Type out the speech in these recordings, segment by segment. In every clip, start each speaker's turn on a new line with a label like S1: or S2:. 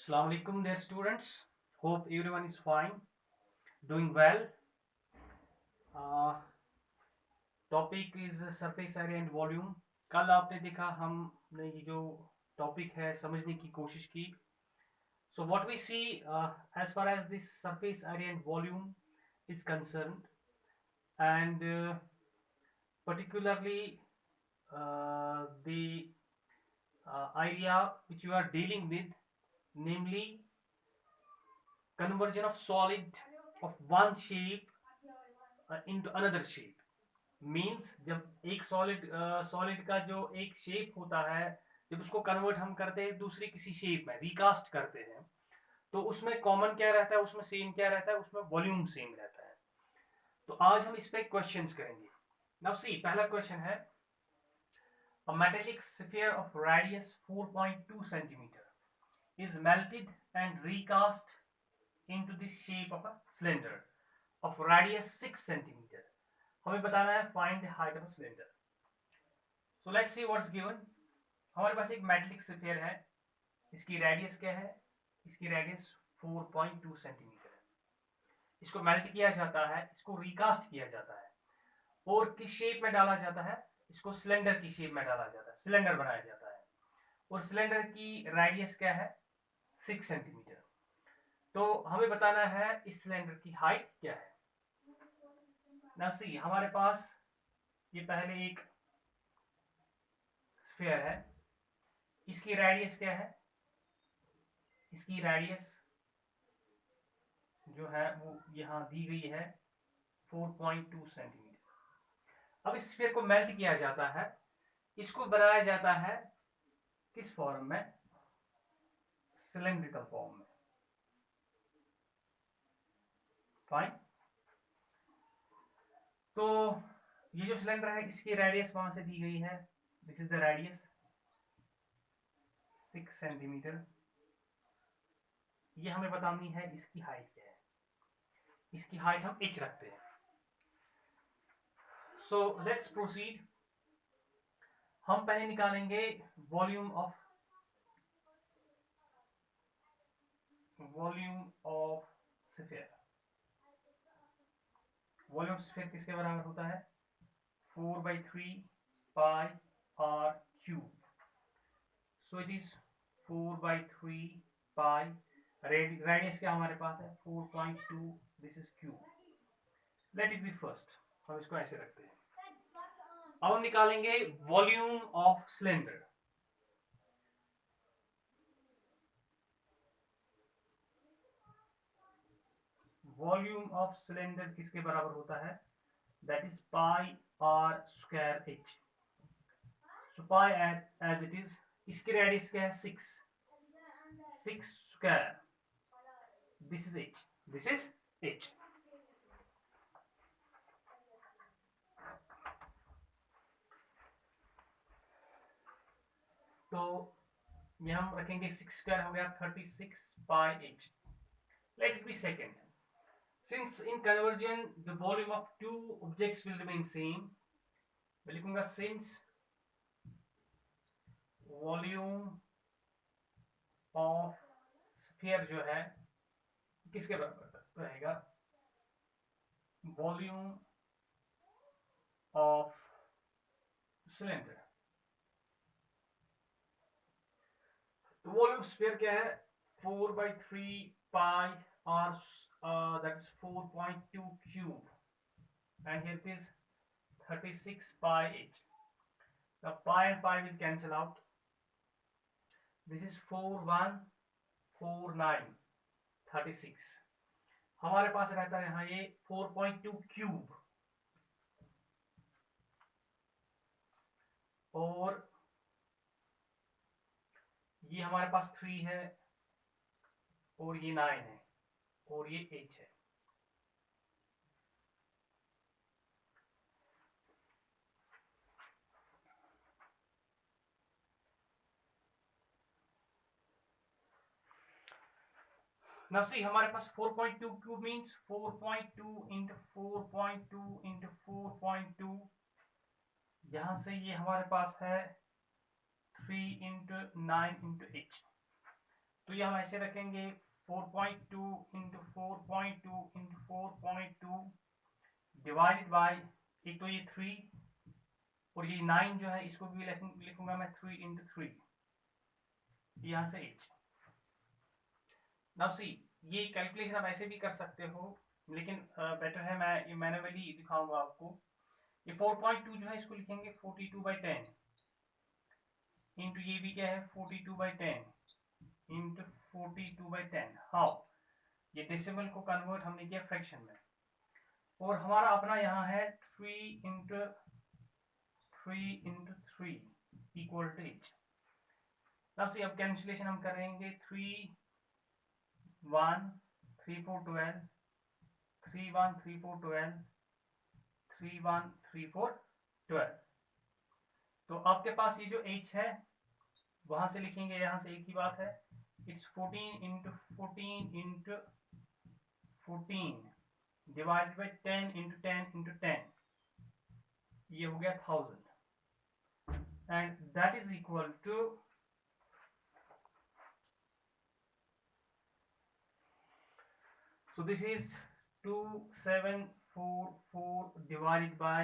S1: Assalamu alaikum, dear students. Hope everyone is fine, doing well. Uh, Topic is surface area and volume. कल आपने देखा हमने ये जो टॉपिक है समझने की कोशिश की. So what we see as far as this surface area and volume is concerned, and particularly the area which you are dealing with, namely conversion of solid of one shape into another shape. Means जब एक solid का जो एक shape होता है, जब उसको convert हम करते हैं दूसरी किसी शेप में, रिकास्ट करते हैं, तो उसमें कॉमन क्या रहता है, उसमें सेम क्या रहता है, उसमें वॉल्यूम सेम रहता है. तो आज हम इस पे क्वेश्चंस करेंगे. नाउ सी, पहला क्वेश्चन है, a metallic sphere of radius 4.2 centimeter is melted and recast into the shape of a cylinder of radius 6 centimeter. हमें बताना है find the height of cylinder. So let's see what's given. हमारे पास एक metallic sphere है. इसकी radius क्या है? इसकी रेडियस 4.2 सेंटीमीटर है. इसको मेल्ट किया जाता है, इसको रिकास्ट किया जाता है, और किस शेप में डाला जाता है? इसको सिलेंडर की शेप में डाला जाता है, सिलेंडर बनाया जाता है. और सिलेंडर की रेडियस क्या है? 6 सेंटीमीटर. तो हमें बताना है इस सिलेंडर की हाइट क्या है. नाउ सी, हमारे पास ये पहले एक स्फीयर है. इसकी रेडियस क्या है? इसकी रेडियस जो है वो यहां दी गई है 4.2 सेंटीमीटर. अब इस स्फीयर को मेल्ट किया जाता है, इसको बनाया जाता है किस फॉर्म में? सिलेंड्रिकल फॉर्म में. फाइन. तो ये जो सिलेंडर है, इसकी रेडियस वहां से दी गई है. This is the radius 6 centimetre. ये हमें बतानी है इसकी हाइट क्या है. इसकी हाइट हम h रखते हैं. So let's proceed. हम पहले निकालेंगे volume of sphere. Volume sphere किसके बराबर होता है? 4/3 pi r cube. So it is 4/3 pi. Radius क्या हमारे पास है? 4.2. This is cube. Let it be first. हम इसको ऐसे रखते हैं. अब हम निकालेंगे volume of cylinder. Volume of cylinder किसके बराबर होता है? That is pi r square h. So pi as it is. इसकी रेडियस क्या है? 6 square. This is h. This is h. तो ये हम रखेंगे 6 स्क्वायर हो गया 36 पाई h. Late it B second. Since in conversion the volume of two objects will remain same, मैं लिखूंगा since volume of sphere जो है किसके बराबर रहेगा? Volume of cylinder. तो वॉल्यूम स्फीयर क्या है? 4/3 pi r, that is 4.2 cube, and here it is 36 pi h. The pi and pi will cancel out. This is 4149 36. हमारे पास रहता है यहाँ ये 4.2 क्यूब, और ये हमारे पास 3 है, और ये 9 है, और ये h है. Now see, हमारे पास 4.2 क्यूब means 4.2 into 4.2 into 4.2. यहां से ये हमारे पास है 3 into 9 into h. तो ये हम ऐसे रखेंगे 4.2 इंटू 4.2 इंटू 4.2 डिवाइडेड बाई, एक तो ये 3 और ये 9 जो है इसको भी लिखूंगा मैं 3 इंटू 3, यहां से h। नाउ सी, ये कैलकुलेशन आप ऐसे भी कर सकते हो, लेकिन बेटर है मैं ये मैन्युअली दिखाऊंगा आपको। ये 4.2 जो है इसको लिखेंगे 42/10 इंटू ये भी क्या है 42/10 इंटू 42/10। हाउ, ये डेसिमल को कन्वर्ट हमने किया फ्रैक्शन में, और हमारा अपना यहाँ है 3 इंटू 3 इक्वल टू h। अब कैंसिलेशन हम करेंगे 3 1 3 4 12 3 1 3 4 12 3 1 3 4 12। तो आपके पास ये जो h है वहां से लिखेंगे, यहां से एक ही बात है, it's 14 into 14 into 14 divided by 10 into 10 into 10, ये हो गया 1000, and that is equal to, so this is 2744 divided by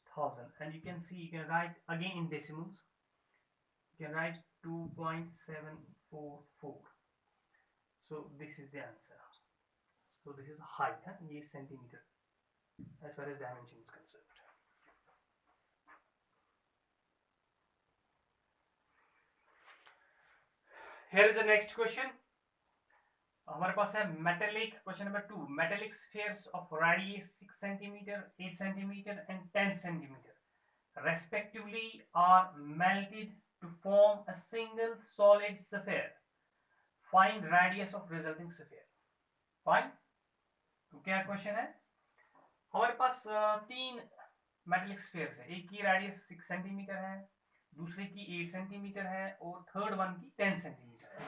S1: 1000, and you can see, you can write again in decimals, you can write 2.744. so this is the answer. So this is height, ये centimeter as far as dimension is concerned. Here is the next question. हमारे पास है metallic, question number 2, metallic spheres of radius 6 centimetre, 8 centimetre and 10 centimetre respectively are melted to form a single solid sphere. Find radius of resulting sphere. Fine. तो क्या question है, हमारे पास तीन metallic spheres है, एक की रेडियस 6 सेंटीमीटर है, दूसरे की 8 सेंटीमीटर है और थर्ड वन की 10 सेंटीमीटर है।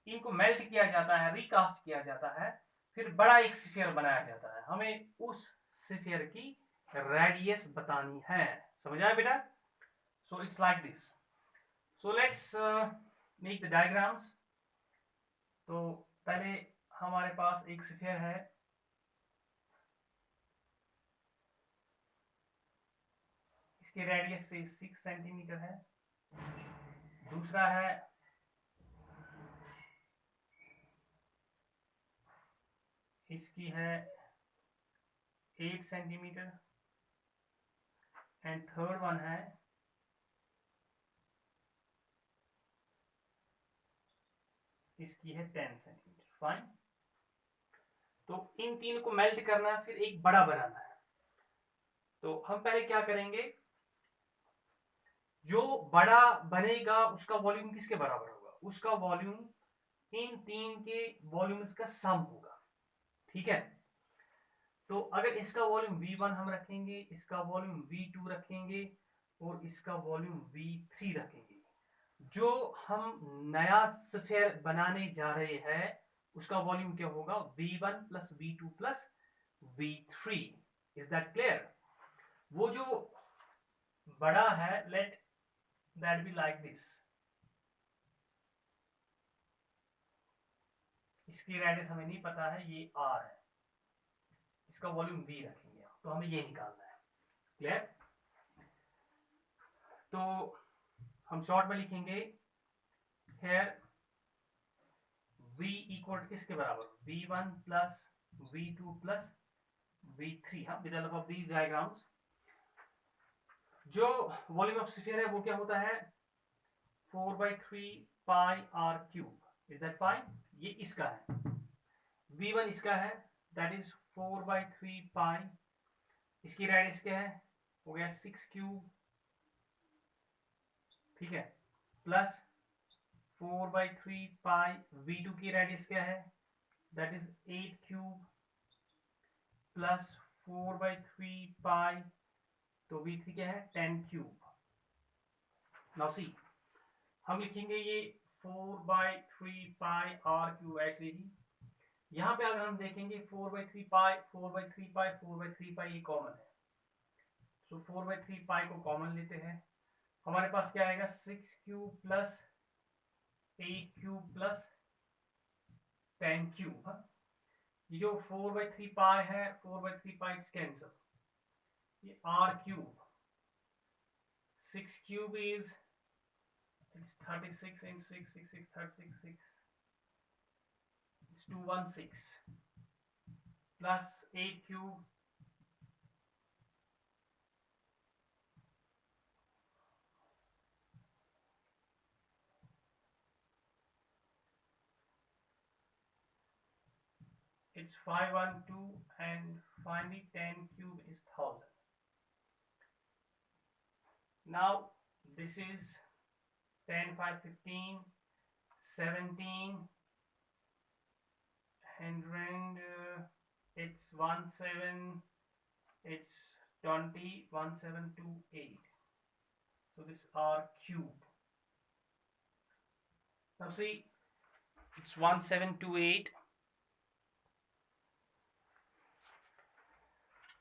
S1: इनको मेल्ट किया जाता है, रिकास्ट किया जाता है, फिर बड़ा एक स्फीयर बनाया जाता है। हमें उस स्फीयर की रेडियस बतानी है, समझ आया बेटा? So it's like this. So let's make the diagrams. तो पहले हमारे पास एक स्फीयर है, इसकी रेडियस से 6 सेंटीमीटर है, दूसरा है इसकी है 8 सेंटीमीटर, एंड थर्ड वन है इसकी है 10 सेंटीमीटर। फाइन। तो इन तीन को मेल्ट करना है, फिर एक बड़ा बनाना है। तो हम पहले क्या करेंगे, जो बड़ा बनेगा उसका वॉल्यूम किसके बराबर होगा, उसका वॉल्यूम इन तीन के वॉल्यूम्स का सम होगा, ठीक है? तो अगर इसका वॉल्यूम V1 हम रखेंगे, इसका वॉल्यूम V2 रखेंगे और इसका वॉल्यूम V3 रखेंगे, जो हम नया स्फीयर बनाने जा रहे हैं उसका वॉल्यूम क्या होगा, V1 plus V2 plus V3। Is that clear? वो जो बड़ा है, let that be like this, इसकी रेडियस हमें नहीं पता है, ये R है, इसका वॉल्यूम V रखेंगे, तो हमें ये निकालना है। क्लियर? तो हम शॉर्ट में लिखेंगे here V इक्वल किसके बराबर, V1 plus V2 plus V3। हाँ, with help of these diagrams जो वॉल्यूम ऑफ स्फीयर है वो क्या होता है, 4/3 pi r cube. Is that fine? ये इसका है, V1 इसका है, दैट इज 4/3 पाई, इसकी रेडियस क्या है, हो गया 6 क्यूब, ठीक है, प्लस 4/3 पाई, V2 की रेडियस क्या है, दैट इज 8 क्यूब, प्लस 4/3 पाई, तो V3 क्या है, 10 क्यूब। नाउ सी, हम लिखेंगे ये 4/3 पाई r क्यूब ऐसे ही। यहाँ पे अगर हम देखेंगे 4/3 पाई, 4/3 पाई, 4/3 पाई ये कॉमन है, तो 4/3 पाई को कॉमन लेते हैं, हमारे पास क्या आएगा 6 cube plus 8 cube plus 10 cube. ये जो 4/3 पाई है, 4/3 पाई कैंसल, ये r cube, 6 cube is 36 into 6, 6, 6, 36, 6, it's 216 plus 8 cube, it's 512, and finally 10 cube is 1000. Now this is 10, 5, 15, 17, 100, it's 17, it's 20, 1728. So this r cube. Now see, it's 1728.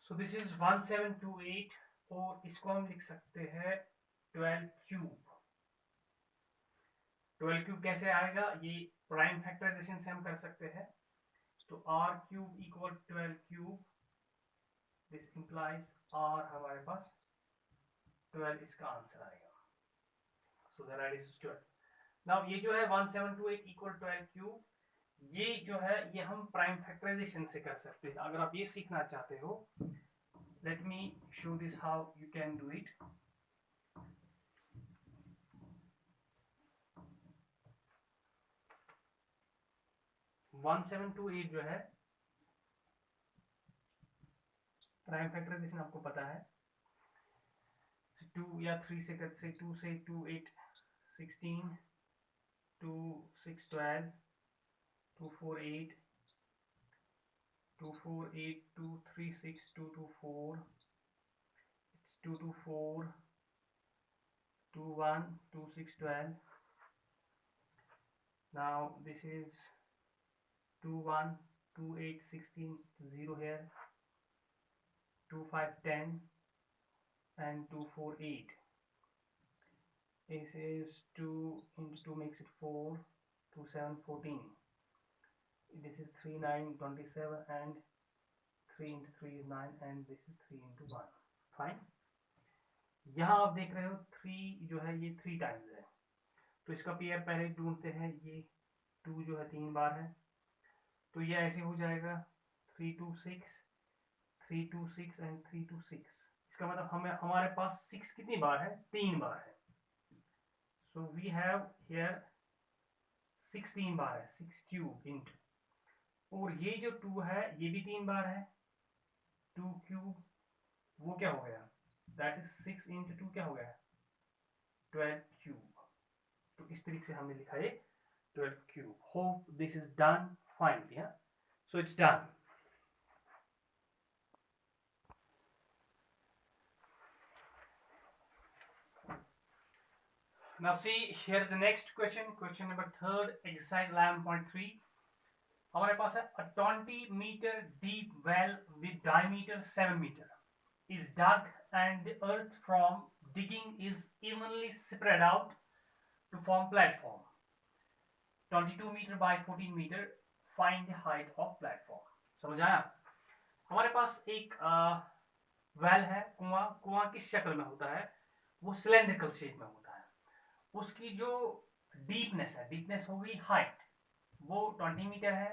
S1: So this is 1728, और इसको हम लिख सकते हैं 12 क्यूब। 12 क्यूब कैसे आएगा, ये प्राइम फैक्टराइजेशन से हम कर सकते हैं। तो r cube equal 12 cube, this implies r हमारे पास 12 इसका आंसर आएगा। So the right is 12। Now ये जो है 1728 इक्वल 12 क्यूब, ये जो है ये हम प्राइम फैक्टराइजेशन से कर सकते हैं। अगर आप ये सीखना चाहते हो, let me show this how you can do it. One seven two eight जो है प्राइम फैक्टराइजेशन आपको पता है, 2 या 3 से कर से 2 से 2 8 16, 2 6 12, 2 4 8, 2 4 8, 2 3 6, 2 2 4, it's 2 2 4, 2 1, 2 6 12. Now this is 2 1, 2 8 16, 0 here, 2 5 10, and 2 4 8. This is 2 into 2 makes it 4, 2 7 14. This is 3 9 27, and 3 into 3 is 9, and this is 3 into 1. Fine. यहाँ आप देख रहे हो 3 जो है ये 3 टाइम्स है, तो इसका पेयर पहले ढूंढते हैं। ये 2 जो है 3 बार है, तो ये ऐसे हो जाएगा 3 2 6, 3 2 6 एंड 3 2 6। इसका मतलब हमें हमारे पास 6 कितनी बार है, 3 बार है। सो वी हैव हियर 6 3 बार है, 6 क्यूब इंटू, और ये जो 2 है ये भी 3 बार है, 2 क्यूब, वो क्या हो गया, दैट इज 6 इंटू 2 क्या हो गया, 12 क्यूब। तो इस तरीके से हमने लिखा है 12 cube. Hope this is done finally. So it's done. Now see, here is the next question, question number 3rd, exercise 11.3. हमारे पास है a 20 meter deep well with diameter 7 meter is dug, and the earth from digging is evenly spread out to form platform 22 meter by 14 meter. Find the height of platform. समझ आया? हमारे पास एक well है, कुआं। कुआं किस शक्ल में होता है, वो सिलेंड्रिकल शेप में होता है। उसकी जो डीपनेस है, डीपनेस हो गई हाइट, वो 20 मीटर है,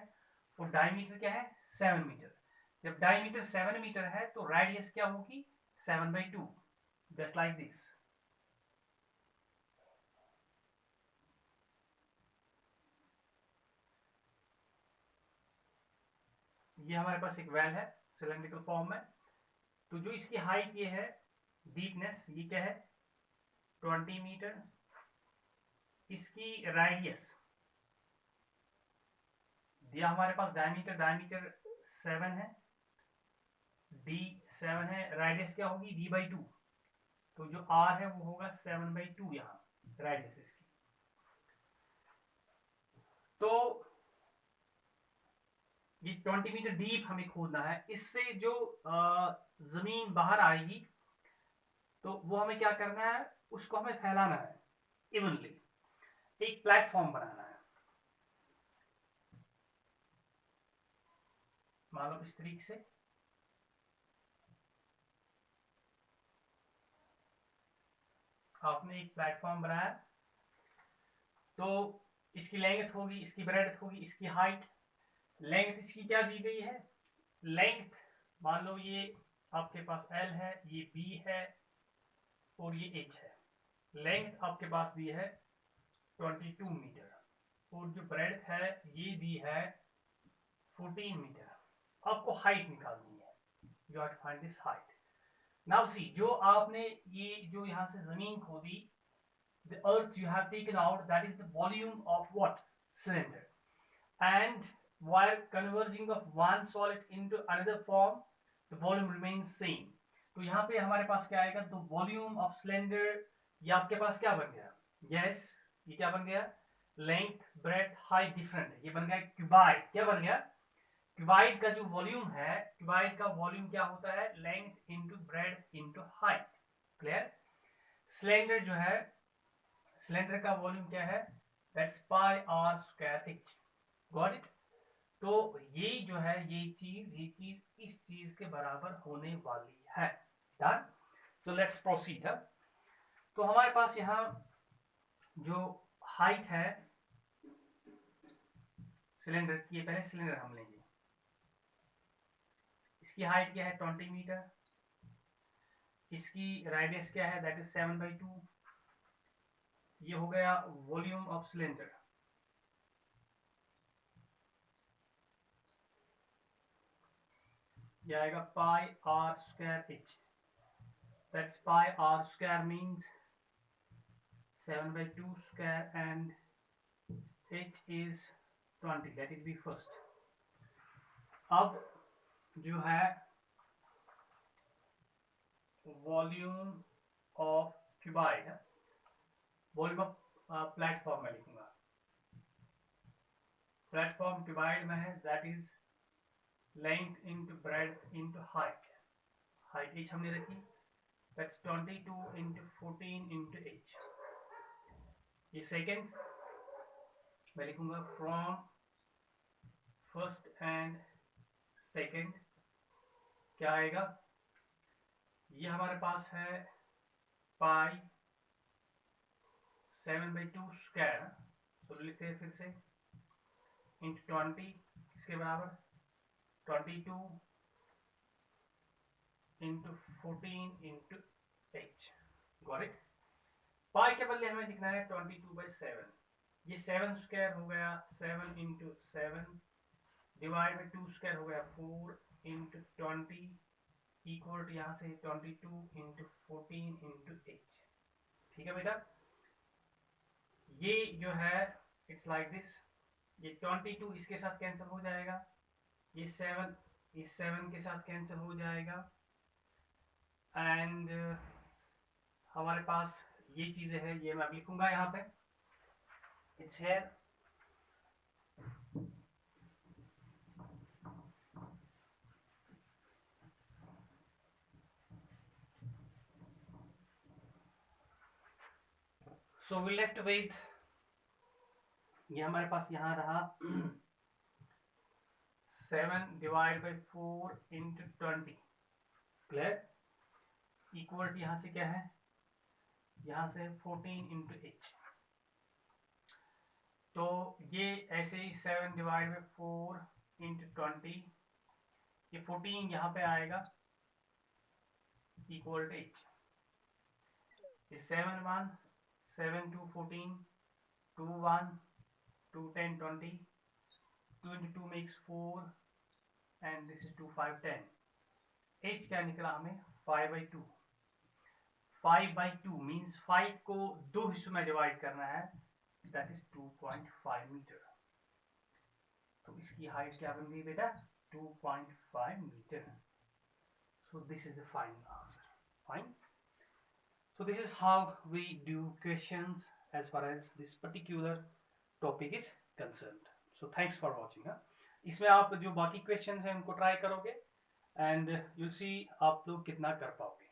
S1: और डायमीटर क्या है 7 मीटर। जब डायमीटर 7 मीटर है तो रेडियस क्या होगी 7/2, जस्ट लाइक दिस। ये हमारे पास एक वेल है सिलेंड्रिकल फॉर्म में, तो जो इसकी हाइट ये है, डीपनेस ये क्या है 20 मीटर, इसकी रेडियस दिया हमारे पास डायमीटर, डायमीटर 7 है, d 7 है, रेडियस क्या होगी d/2, तो जो r है वो होगा 7/2 यहाँ रेडियस इसकी। तो ये 20 मीटर डीप हमें खोदना है। इससे जो जमीन बाहर आएगी तो वो हमें क्या करना है, उसको हमें फैलाना है इवनली। एक प्लेटफॉर्म बनाना है, मान लो इस तरीके से आपने एक प्लेटफॉर्म बनाया, तो इसकी लेंथ होगी, इसकी ब्रेड्थ होगी, इसकी हाइट, लेंथ इसकी क्या दी गई है, लेंथ मान लो ये आपके पास L है, ये B है और ये H है। लेंथ आपके पास दी है 22 मीटर और जो ब्रेड्थ है ये दी है 14 मीटर। आपको हाइट निकालनी है, you have to find this height. Now see, जो आपने ये जो यहाँ से जमीन खोदी, the earth you have taken out, that is the volume of what, cylinder, and while converging of one solid into another form the volume remains same। तो यहाँ पे हमारे पास क्या आएगा, तो वॉल्यूम ऑफ सिलेंडर, ये आपके पास क्या बन गया, यस ये क्या बन गया, लेंथ ब्रेड्थ हाइट डिफरेंट है, ये बन गया क्यूबाइड। क्या बन गया, क्यूबाइड का जो वॉल्यूम है, क्यूबाइड का वॉल्यूम क्या होता है, length into breadth into height. Clear. Cylinder जो है, सिलेंडर का वॉल्यूम क्या है, that's pi are square H. Got it. तो ये जो है ये चीज इस चीज के बराबर होने वाली है। डन। So let's proceed. तो हमारे पास यहाँ जो हाइट है सिलेंडर की, पहले सिलेंडर हम लेंगे, इसकी हाइट क्या है 20 मीटर, इसकी रेडियस क्या है, दैट इज 7/2। ये हो गया वॉल्यूम ऑफ सिलेंडर। ये आएगा pi are square h, that's pi are square means 7/2 square and h is 20, let it be first। अब जो है volume of cuboid, volume of platform में लिखूंगा, प्लेटफॉर्म क्यूबाइड में है, that is length into breadth into height. Height h हमने रखी, that's 22 into 14 into h। ये सेकेंड मैं लिखूंगा फ्रॉम फर्स्ट एंड सेकेंड, क्या आएगा, ये हमारे पास है पाई 7/2 स्क्वायर, तो लिखते हैं फिर से, इंटू 20 किसके बराबर, 22 into 14 into h। Got it. Pi के बदले हमें लिखना है 22/7, ये 7 स्क्वायर हो गया, 7 इंटू 7 डिवाइड बाई 2 स्क्वायर हो गया 4 इंटू 20 इक्वल टू यहाँ से 22 इंटू 14 इंटू h। ठीक है बेटा, ये जो है इट्स लाइक दिस, ये 22 इसके साथ कैंसिल हो जाएगा, ये 7 इस 7 के साथ कैंसिल हो जाएगा, एंड हमारे पास ये चीजें हैं, ये मैं लिखूंगा यहाँ पे, it's here. So we left with, ये हमारे पास यहाँ रहा 7 divide by 4 into 20, clear, equal यहाँ से क्या है, यहाँ से 14 इंटू h। तो ये ऐसे ही 7 डिवाइड बाई 4 इंटू 20, ये 14 यहाँ पे आएगा इक्वल टू h। ये 7 1 7 2 14 2 1 2 10 20, 2 into 2 makes 4 and this is 2 5 10। h क्या निकला हमें 5/2। 5/2 मीन्स 5 को 2 हिस्सों में डिवाइड करना है, दैट इज 2.5 मीटर। तो इसकी हाइट क्या बन गई बेटा, 2.5 metre. So this is the final answer. Fine. So this is how we do questions as far as this particular topic is concerned. So thanks for watching। इसमें आप जो बाकी questions हैं उनको ट्राई करोगे एंड you'll see आप लोग कितना कर पाओगे।